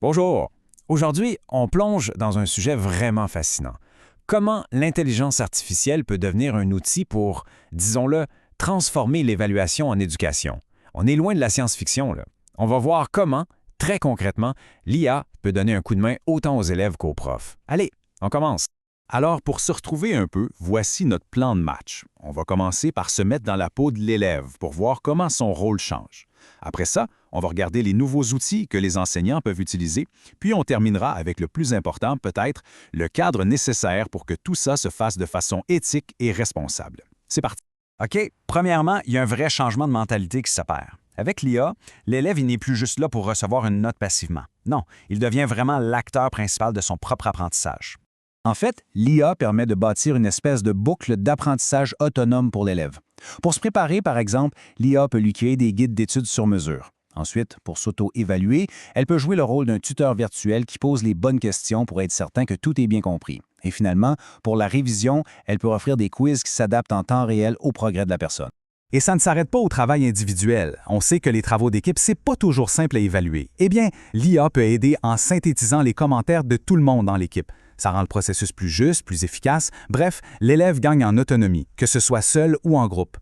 Bonjour! Aujourd'hui, on plonge dans un sujet vraiment fascinant. Comment l'intelligence artificielle peut devenir un outil pour, disons-le, transformer l'évaluation en éducation? On est loin de la science-fiction, là. On va voir comment, très concrètement, l'IA peut donner un coup de main autant aux élèves qu'aux profs. Allez, on commence! Alors, pour se retrouver un peu, voici notre plan de match. On va commencer par se mettre dans la peau de l'élève pour voir comment son rôle change. Après ça, on va regarder les nouveaux outils que les enseignants peuvent utiliser, puis on terminera avec le plus important, peut-être, le cadre nécessaire pour que tout ça se fasse de façon éthique et responsable. C'est parti. OK, premièrement, il y a un vrai changement de mentalité qui s'opère. Avec l'IA, l'élève il n'est plus juste là pour recevoir une note passivement. Non, il devient vraiment l'acteur principal de son propre apprentissage. En fait, l'IA permet de bâtir une espèce de boucle d'apprentissage autonome pour l'élève. Pour se préparer, par exemple, l'IA peut lui créer des guides d'études sur mesure. Ensuite, pour s'auto-évaluer, elle peut jouer le rôle d'un tuteur virtuel qui pose les bonnes questions pour être certain que tout est bien compris. Et finalement, pour la révision, elle peut offrir des quiz qui s'adaptent en temps réel au progrès de la personne. Et ça ne s'arrête pas au travail individuel. On sait que les travaux d'équipe, c'est pas toujours simple à évaluer. Eh bien, l'IA peut aider en synthétisant les commentaires de tout le monde dans l'équipe. Ça rend le processus plus juste, plus efficace. Bref, l'élève gagne en autonomie, que ce soit seul ou en groupe.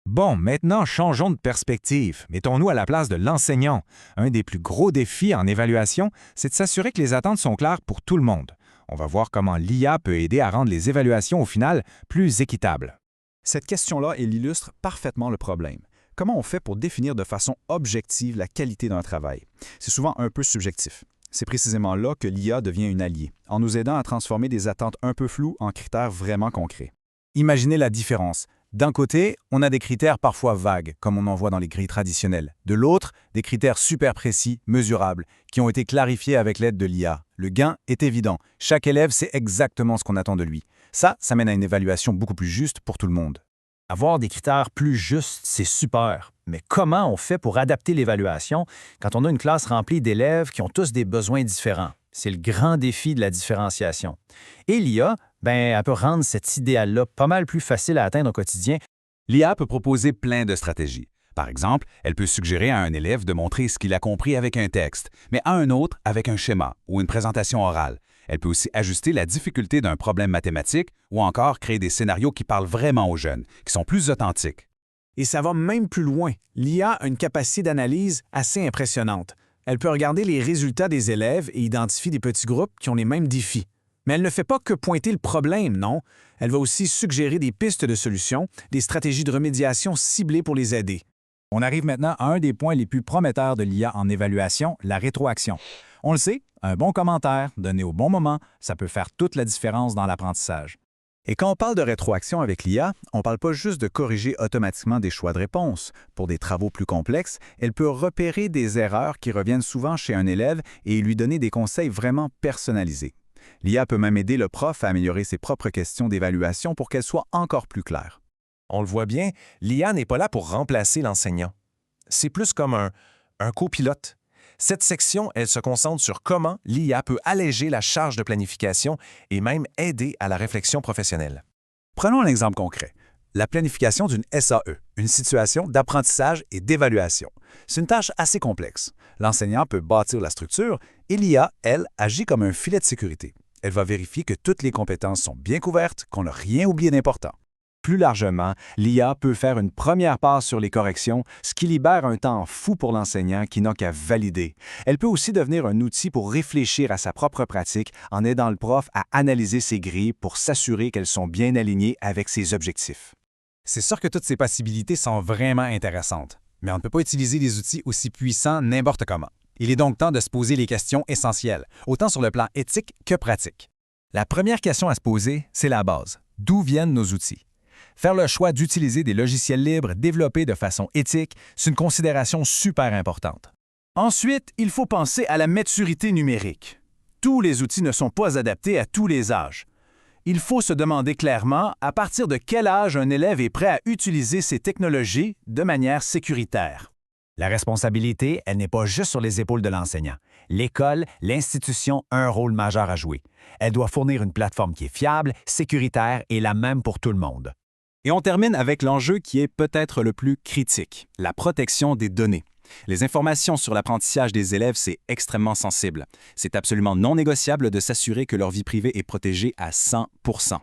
Bon, maintenant, changeons de perspective. Mettons-nous à la place de l'enseignant. Un des plus gros défis en évaluation, c'est de s'assurer que les attentes sont claires pour tout le monde. On va voir comment l'IA peut aider à rendre les évaluations, au final, plus équitables. Cette question-là, elle illustre parfaitement le problème. Comment on fait pour définir de façon objective la qualité d'un travail? C'est souvent un peu subjectif. C'est précisément là que l'IA devient une alliée, en nous aidant à transformer des attentes un peu floues en critères vraiment concrets. Imaginez la différence. D'un côté, on a des critères parfois vagues, comme on en voit dans les grilles traditionnelles. De l'autre, des critères super précis, mesurables, qui ont été clarifiés avec l'aide de l'IA. Le gain est évident. Chaque élève sait exactement ce qu'on attend de lui. Ça mène à une évaluation beaucoup plus juste pour tout le monde. Avoir des critères plus justes, c'est super. Mais comment on fait pour adapter l'évaluation quand on a une classe remplie d'élèves qui ont tous des besoins différents? C'est le grand défi de la différenciation. Et l'IA, elle peut rendre cet idéal-là pas mal plus facile à atteindre au quotidien. L'IA peut proposer plein de stratégies. Par exemple, elle peut suggérer à un élève de montrer ce qu'il a compris avec un texte, mais à un autre avec un schéma ou une présentation orale. Elle peut aussi ajuster la difficulté d'un problème mathématique ou encore créer des scénarios qui parlent vraiment aux jeunes, qui sont plus authentiques. Et ça va même plus loin. L'IA a une capacité d'analyse assez impressionnante. Elle peut regarder les résultats des élèves et identifier des petits groupes qui ont les mêmes défis. Mais elle ne fait pas que pointer le problème, non. Elle va aussi suggérer des pistes de solutions, des stratégies de remédiation ciblées pour les aider. On arrive maintenant à un des points les plus prometteurs de l'IA en évaluation, la rétroaction. On le sait, un bon commentaire, donné au bon moment, ça peut faire toute la différence dans l'apprentissage. Et quand on parle de rétroaction avec l'IA, on ne parle pas juste de corriger automatiquement des choix de réponse. Pour des travaux plus complexes, elle peut repérer des erreurs qui reviennent souvent chez un élève et lui donner des conseils vraiment personnalisés. L'IA peut même aider le prof à améliorer ses propres questions d'évaluation pour qu'elles soient encore plus claires. On le voit bien, l'IA n'est pas là pour remplacer l'enseignant. C'est plus comme un copilote. Cette section, elle se concentre sur comment l'IA peut alléger la charge de planification et même aider à la réflexion professionnelle. Prenons un exemple concret. La planification d'une SAE, une situation d'apprentissage et d'évaluation. C'est une tâche assez complexe. L'enseignant peut bâtir la structure et l'IA, elle, agit comme un filet de sécurité. Elle va vérifier que toutes les compétences sont bien couvertes, qu'on n'a rien oublié d'important. Plus largement, l'IA peut faire une première passe sur les corrections, ce qui libère un temps fou pour l'enseignant qui n'a qu'à valider. Elle peut aussi devenir un outil pour réfléchir à sa propre pratique en aidant le prof à analyser ses grilles pour s'assurer qu'elles sont bien alignées avec ses objectifs. C'est sûr que toutes ces possibilités sont vraiment intéressantes, mais on ne peut pas utiliser des outils aussi puissants n'importe comment. Il est donc temps de se poser les questions essentielles, autant sur le plan éthique que pratique. La première question à se poser, c'est la base. D'où viennent nos outils? Faire le choix d'utiliser des logiciels libres développés de façon éthique, c'est une considération super importante. Ensuite, il faut penser à la maturité numérique. Tous les outils ne sont pas adaptés à tous les âges. Il faut se demander clairement à partir de quel âge un élève est prêt à utiliser ces technologies de manière sécuritaire. La responsabilité, elle n'est pas juste sur les épaules de l'enseignant. L'école, l'institution a un rôle majeur à jouer. Elle doit fournir une plateforme qui est fiable, sécuritaire et la même pour tout le monde. Et on termine avec l'enjeu qui est peut-être le plus critique, la protection des données. Les informations sur l'apprentissage des élèves, c'est extrêmement sensible. C'est absolument non négociable de s'assurer que leur vie privée est protégée à 100 %.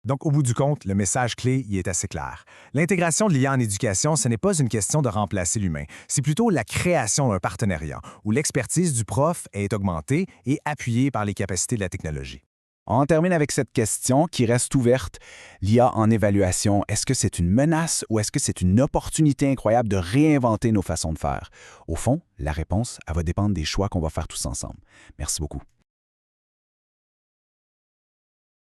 Donc, au bout du compte, le message clé y est assez clair. L'intégration de l'IA en éducation, ce n'est pas une question de remplacer l'humain. C'est plutôt la création d'un partenariat où l'expertise du prof est augmentée et appuyée par les capacités de la technologie. On termine avec cette question qui reste ouverte. L'IA en évaluation, est-ce que c'est une menace ou est-ce que c'est une opportunité incroyable de réinventer nos façons de faire? Au fond, la réponse, elle va dépendre des choix qu'on va faire tous ensemble. Merci beaucoup.